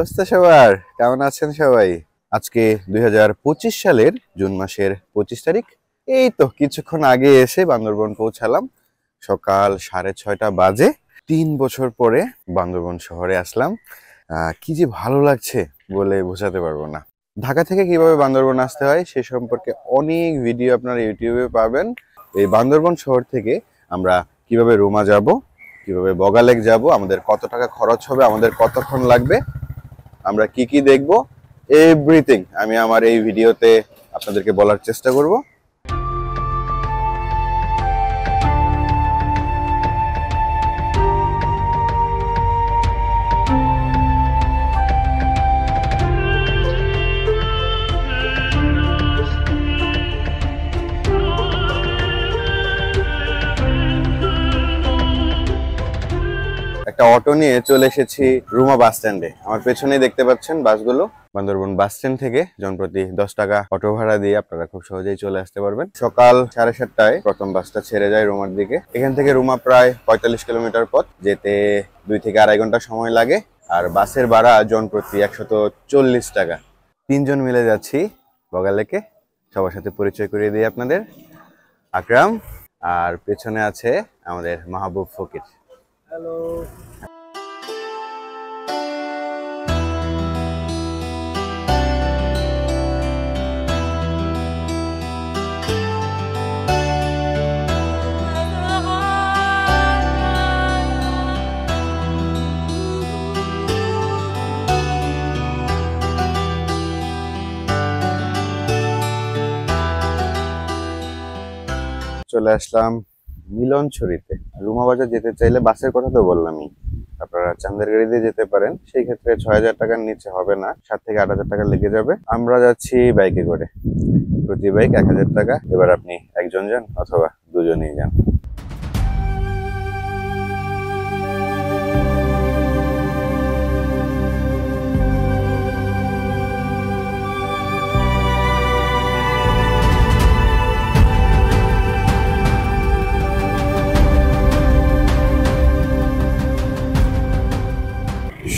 অবস্থা সবার? কেমন আছেন সবাই? আজকে 2025 সালের জুন মাসের 25 তারিখ। এই তো কিছুক্ষণ আগে এসে বান্দরবন পৌঁছালাম। সকাল 6:30 বাজে। 3 বছর পরে বান্দরবন শহরে আসলাম। কি যে ভালো লাগছে বলে বোঝাতে পারবো না। ঢাকা থেকে কিভাবে বান্দরবন আসতে হয় সে সম্পর্কে অনেক ভিডিও আপনারা ইউটিউবে পাবেন। এই বান্দরবন শহর থেকে আমরা কিভাবে রুমা যাব, কিভাবে বগালেক যাব, আমাদের কত টাকা খরচ হবে, আমাদের কতক্ষণ লাগবে, আমরা কি কি দেখব, এভরিথিং আমি আমার এই ভিডিওতে আপনাদেরকে বলার চেষ্টা করব। একটা অটো নিয়ে চলে এসেছি রুমা বাস স্ট্যান্ডে। আমার পেছনেই দেখতে পাচ্ছেন বাসগুলো। বান্দরবন বাস স্ট্যান্ড থেকে জনপ্রতি 10 টাকা অটো ভাড়া দিয়ে আপনারা খুব সহজেই চলে আসতে পারবেন। সকাল 7:30টায় প্রথম বাসটা ছেড়ে যায় রুমার দিকে। এখান থেকে রুমা প্রায় 45 কিলোমিটার পথ, যেতে 2 থেকে আড়াই ঘন্টা সময় লাগে। আর বাসের ভাড়া জনপ্রতি 140 টাকা। 3 জন মিলে যাচ্ছি বগালেকে। সবার সাথে পরিচয় করিয়ে দিই আপনাদের। আকরাম, আর পেছনে আছে আমাদের মাহবুব ফকির। হ্যালো। চলে আসলাম মিলনছড়িতে। রুমা বাজার যেতে চাইলে বাসের কথা তো বললামই, আপনারা চান্দের গাড়ি দিয়ে যেতে পারেন। সেই ক্ষেত্রে 6,000 টাকার নিচে হবে না, 7 থেকে 8,000 টাকা লেগে যাবে। আমরা যাচ্ছি বাইকে করে, প্রতি বাইক 1,000 টাকা। এবার আপনি একজন যান অথবা দুজনেই যান।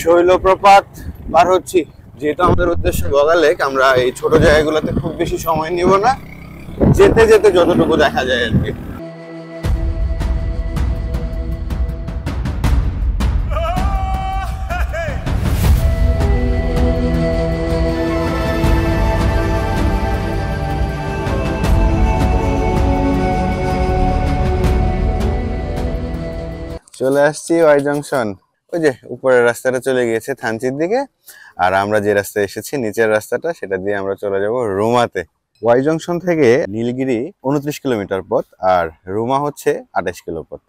শৈলপ্রপাত পার হচ্ছি। যেহেতু আমাদের উদ্দেশ্য বগালেক, আমরা এই ছোট জায়গাগুলোতে খুব বেশি সময় নিব না, যেতে যেতে যতটুকু দেখা যায় আর কি। চলে আসছি ওয়াই জংশন। ওই যে উপরের রাস্তাটা চলে গিয়েছে থানচির দিকে, আর আমরা যে রাস্তায় এসেছি নিচের রাস্তাটা, সেটা দিয়ে আমরা চলে যাব রুমাতে। ওয়াই জংশন থেকে নীলগিরি 29 কিলোমিটার পথ, আর রুমা হচ্ছে 28 কিলো পথ।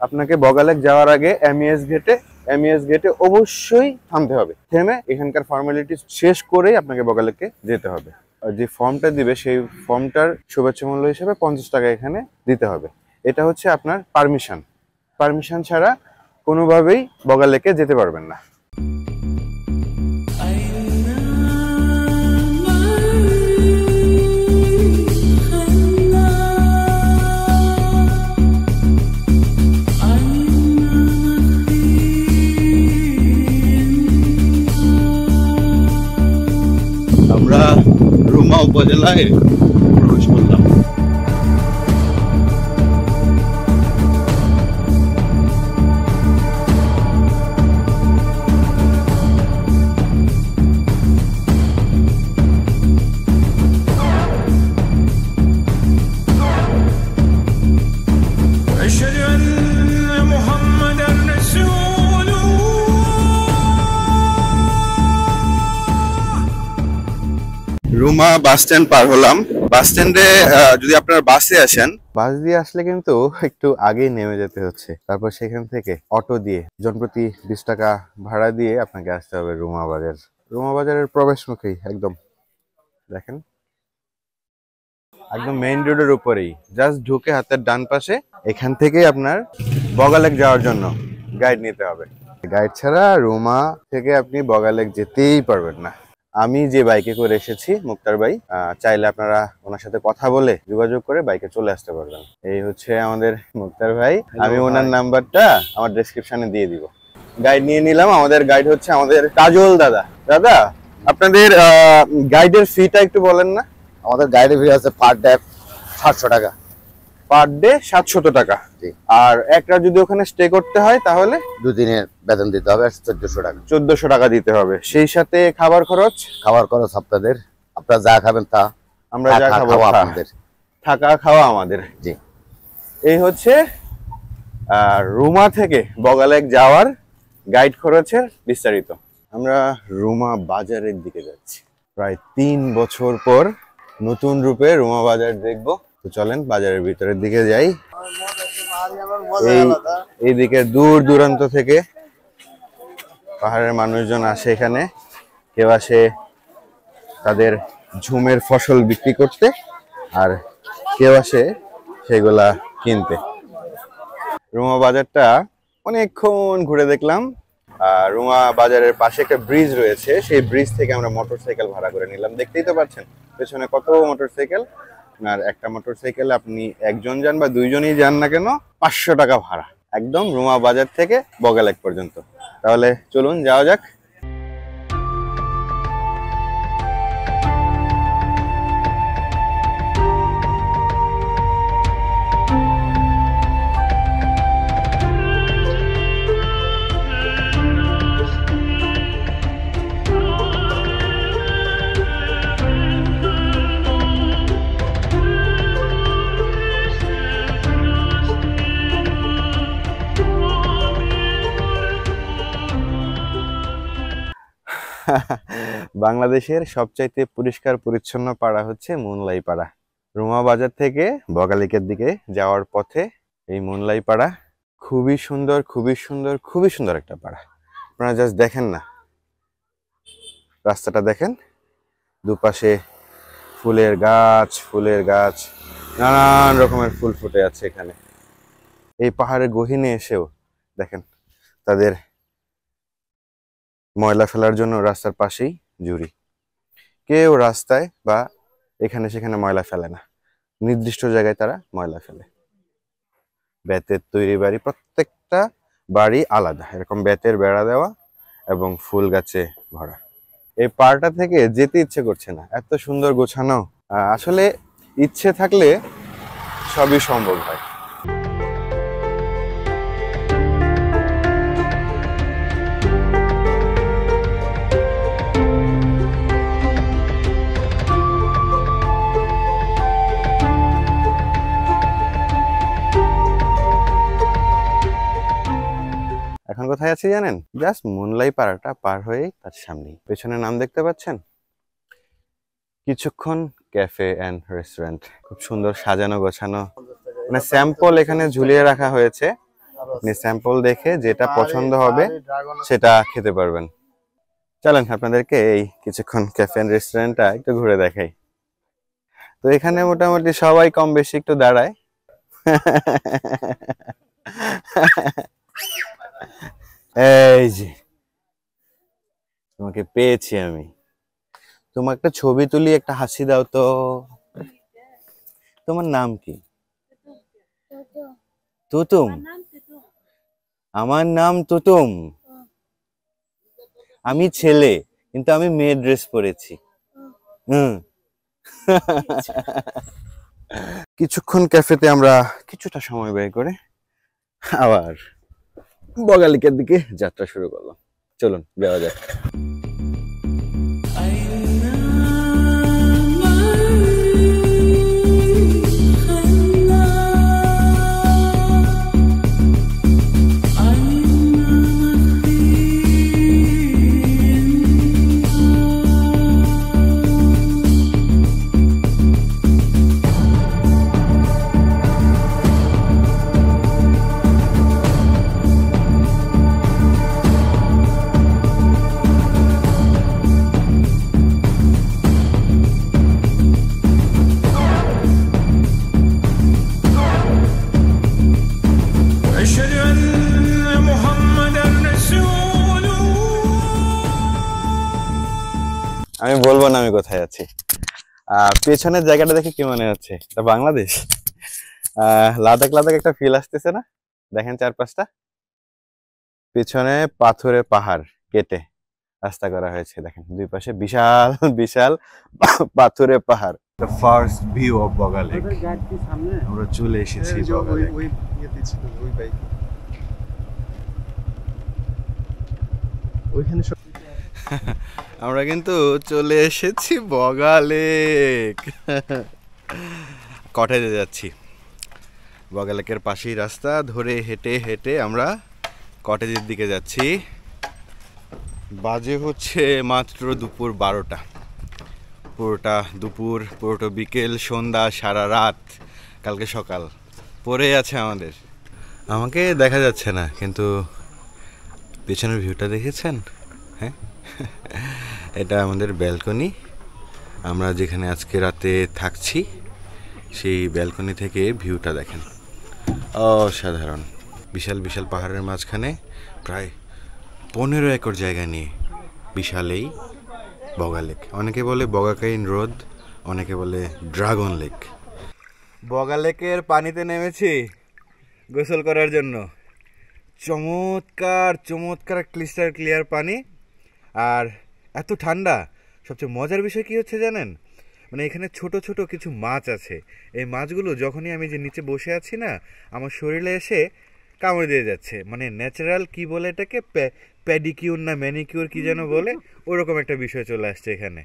আপনাকে বগালেক যাওয়ার আগে এমইএস গেটে অবশ্যই থামতে হবে। থেমে এখানকার ফর্মালিটি শেষ করেই আপনাকে বগালেকে যেতে হবে। আর যে ফর্মটা দিবে সেই ফর্মটার শুভেচ্ছা মূল্য হিসেবে 50 টাকা এখানে দিতে হবে। এটা হচ্ছে আপনার পারমিশন ছাড়া কোনোভাবেই বগালেকে যেতে পারবেন না। আমরা রুমা উপজেলায় প্রবেশ করলাম। রুমা বাস স্ট্যান্ড পার হলাম। বাস স্ট্যান্ডে যদি আপনারা বাসে আসেন, বাস দিয়ে আসলে কিন্তু একটু আগেই নেমে যেতে হচ্ছে, তারপর সেখান থেকে অটো দিয়ে জনপ্রতি 20 টাকা ভাড়া দিয়ে আপনাকে আসতে হবে রুমা বাজার। রুমা বাজারের প্রবেশ মুখেই একদম দেখেন, একদম মেইন রোডের উপরেই, জাস্ট ঢুকে হাতের ডান পাশে। এখান থেকেই আপনার বগালেক যাওয়ার জন্য গাইড নিতে হবে। গাইড ছাড়া রুমা থেকে আপনি বগালেক যেতেই পারবেন না। আমি যে বাইকে করে এসেছি, মুক্তার ভাই, চাইলে আপনারা ওনার সাথে কথা বলে যোগাযোগ করে বাইকে চলে আসতে পারবেন। এই হচ্ছে আমাদের মুক্তার ভাই। আমি ওনার নাম্বারটা আমার ডেসক্রিপশনে দিয়ে দিব। গাইড নিয়ে নিলাম। আমাদের গাইড হচ্ছে আমাদের কাজল দাদা। দাদা, আপনাদের গাইডের ফিটা একটু বলেন না। আমাদের গাইডের ফি আছে পার ডে 700 টাকা। পার ডে 700 টাকা। আর এক রাত যদি ওখানে স্টে করতে হয় তাহলে 2 দিনের বেতন দিতে হবে 1400 টাকা। 1400 টাকা দিতে হবে। সেই সাথে খাবার খরচ? খাবার খরচ আপনাদের, আপনারা যা খাবেন তা, আমরা যা খাবো আপনাদের, থাকা খাওয়া আমাদের। জি। এই হচ্ছে রুমা থেকে বগালেক যাওয়ার গাইড খরচের বিস্তারিত। আমরা রুমা বাজারের দিকে যাচ্ছি। প্রায় 3 বছর পর নতুন রূপে রুমা বাজার দেখবো। তো চলেন বাজারের ভিতরের দিকে যাই। এইদিকে দূর দূরান্ত থেকে পাহাড়ের মানুষজন আসে এখানে। কেউ আসে তাদের ঝুমের ফসল বিক্রি করতে, আর কেউ আসে সেগুলা কিনতে। রুমা বাজারটা অনেকক্ষণ ঘুরে দেখলাম। রুমা বাজারের পাশে একটা ব্রিজ রয়েছে, সেই ব্রিজ থেকে আমরা মোটরসাইকেল ভাড়া করে নিলাম। দেখতেই তো পাচ্ছেন পেছনে কত মোটরসাইকেল। আর একটা মোটরসাইকেলে আপনি একজন যান বা দুইজনই যান না কেন, 500 টাকা ভাড়া, একদম রুমা বাজার থেকে বগালেক পর্যন্ত। তাহলে চলুন যাওয়া যাক। বাংলাদেশের সবচাইতে পরিষ্কার পরিচ্ছন্ন পাড়া হচ্ছে মুনলাই পাড়া। রুমা বাজার থেকে বগালেকের দিকে যাওয়ার পথে এই মুনলাই পাড়া খুবই সুন্দর, খুবই সুন্দর, খুবই সুন্দর একটা পাড়া। আপনারা জাস্ট দেখেন না, রাস্তাটা দেখেন, দুপাশে ফুলের গাছ, ফুলের গাছ, নানান রকমের ফুল ফুটে আছে এখানে। এই পাহাড়ের গহীনে এসেও দেখেন তাদের ময়লা ফেলার জন্য রাস্তার পাশেই ঝুড়ি। কেউ রাস্তায় বা এখানে সেখানে ময়লা ফেলে না, নির্দিষ্ট জায়গায় তারা ময়লা ফেলে। বেতের তৈরি বাড়ি, প্রত্যেকটা বাড়ি আলাদা, এরকম বেতের বেড়া দেওয়া এবং ফুল গাছে ভরা। এই পাড়টা থেকে যেতে ইচ্ছে করছে না, এত সুন্দর গোছানো। আসলে ইচ্ছে থাকলে সবই সম্ভব হয়। এখন কোথায় আছি জানেন? জাস্ট মুনলাই পাড়াটা পার হয়ে তার সামনেই, পেছনে নাম দেখতে পাচ্ছেন, কিছুক্ষণ ক্যাফে এন্ড রেস্টুরেন্ট। খুব সুন্দর সাজানো গোছানো, মানে স্যাম্পল এখানে ঝুলিয়ে রাখা হয়েছে। আপনি স্যাম্পল দেখে যেটা পছন্দ হবে সেটা খেতে পারবেন। চলেন আপনাদেরকে এই কিছুক্ষণ ক্যাফে এন্ড রেস্টুরেন্টটা একটু ঘুরে দেখাই। তো এখানে মোটামুটি সবাই কম বেশি একটু দাঁড়ায়। এই যে তোমাকে পেয়েছি আমি, তোমার একটা ছবি তুলি, একটা হাসি দাও তো। তোমার নাম কি? তুতুম। আমার নাম তুতুম। আমি ছেলে, কিন্তু আমি মেয়ের ড্রেস পরেছি। কিছুক্ষণ ক্যাফেতে আমরা কিছুটা সময় ব্যয় করে আবার বগালিকের দিকে যাত্রা শুরু করলাম। চলুন যাওয়া যাক। যাচ্ছি। পেছনের জায়গাটা দেখে কি মনে হচ্ছে, এটা বাংলাদেশ? লাদাখ লাদাখ একটা ফিল আসতেছে না? দেখেন চারপাশটা, পেছনে পাথুরে পাহাড় কেটে রাস্তা করা হয়েছে। দেখেন দুই পাশে বিশাল বিশাল পাথুরে পাহাড়। The first view of Boga lake. আমরা চলে এসেছি বগা লেক। ওইখানে আমরা কিন্তু চলে এসেছি বগা লেক। কটেজে যাচ্ছি, বগা লেকের পাশেই রাস্তা ধরে হেঁটে হেঁটে আমরা কটেজের দিকে যাচ্ছি। বাজে হচ্ছে মাত্র দুপুর 12টা। পুরোটা দুপুর, পুরোটা বিকেল, সন্ধ্যা, সারা রাত, কালকে সকাল পড়ে আছে আমাদের। আমাকে দেখা যাচ্ছে না, কিন্তু পেছনের ভিউটা দেখেছেন? হ্যাঁ, এটা আমাদের ব্যালকনি। আমরা যেখানে আজকে রাতে থাকছি সেই ব্যালকনি থেকে ভিউটা দেখেন, অসাধারণ। বিশাল বিশাল পাহাড়ের মাঝখানে প্রায় 15 একর জায়গা নিয়ে বিশাল এই বগা লেক। অনেকে বলে বগাকাইন হ্রদ, অনেকে বলে ড্রাগন লেক। বগা লেকের পানিতে নেমেছি গোসল করার জন্য। চমৎকার চমৎকার ক্রিস্টাল ক্লিয়ার পানি, আর এত ঠান্ডা। সবচেয়ে মজার বিষয় কি হচ্ছে জানেন? মানে এখানে ছোট ছোট কিছু মাছ আছে। এই মাছগুলো যখনই আমি যে নিচে বসে আছি না, আমার শরীরে এসে কামড় দিয়ে যাচ্ছে। মানে ন্যাচারাল কি বলে এটাকে, প্যাডিকিউর না ম্যানিকিউর কি যেন বলে, ওরকম একটা বিষয় চলে আসছে এখানে।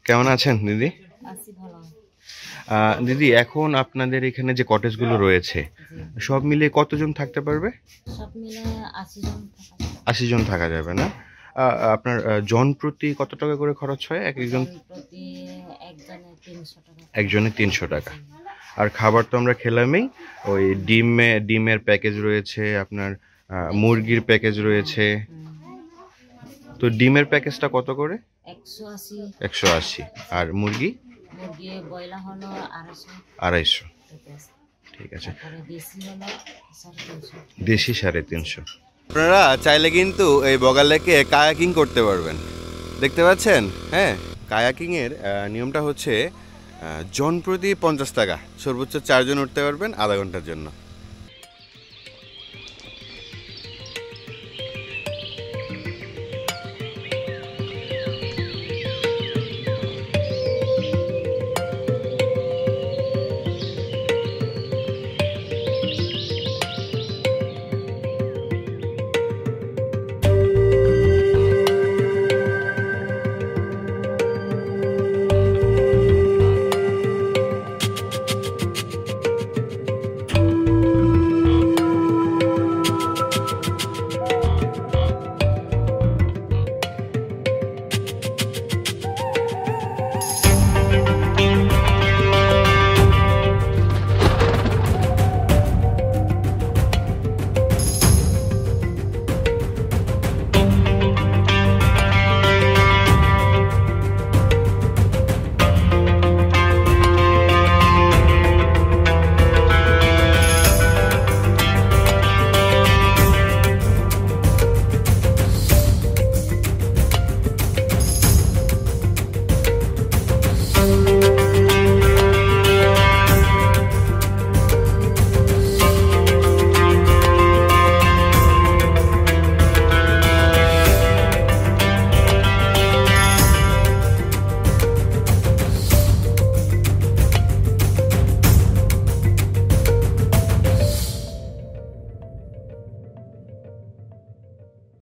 কেমন আছেন দিদি? দিদি, এখন আপনাদের এখানে যে কটেজগুলো রয়েছে সব মিলে কতজন থাকতে পারবে? সব মিলে 80 জন থাকা যাবে না? আপনার জন প্রতি কত টাকা করে খরচ হয়? একজনে 300 টাকা। আর খাবার তো আমরা খেলামই। ওই ডিমের প্যাকেজ রয়েছে, আপনার মুরগির প্যাকেজ রয়েছে। তো ডিমের প্যাকেজটা কত করে? 180। আর মুরগি ব্রয়লার হলো 250। ঠিক আছে, দেশি 350। আপনারা চাইলে কিন্তু এই বগা লেকে কায়াকিং করতে পারবেন, দেখতে পাচ্ছেন? হ্যাঁ, কায়াকিং এর নিয়মটা হচ্ছে জন প্রতি 50 টাকা, সর্বোচ্চ 4 জন উঠতে পারবেন আধা ঘন্টার জন্য।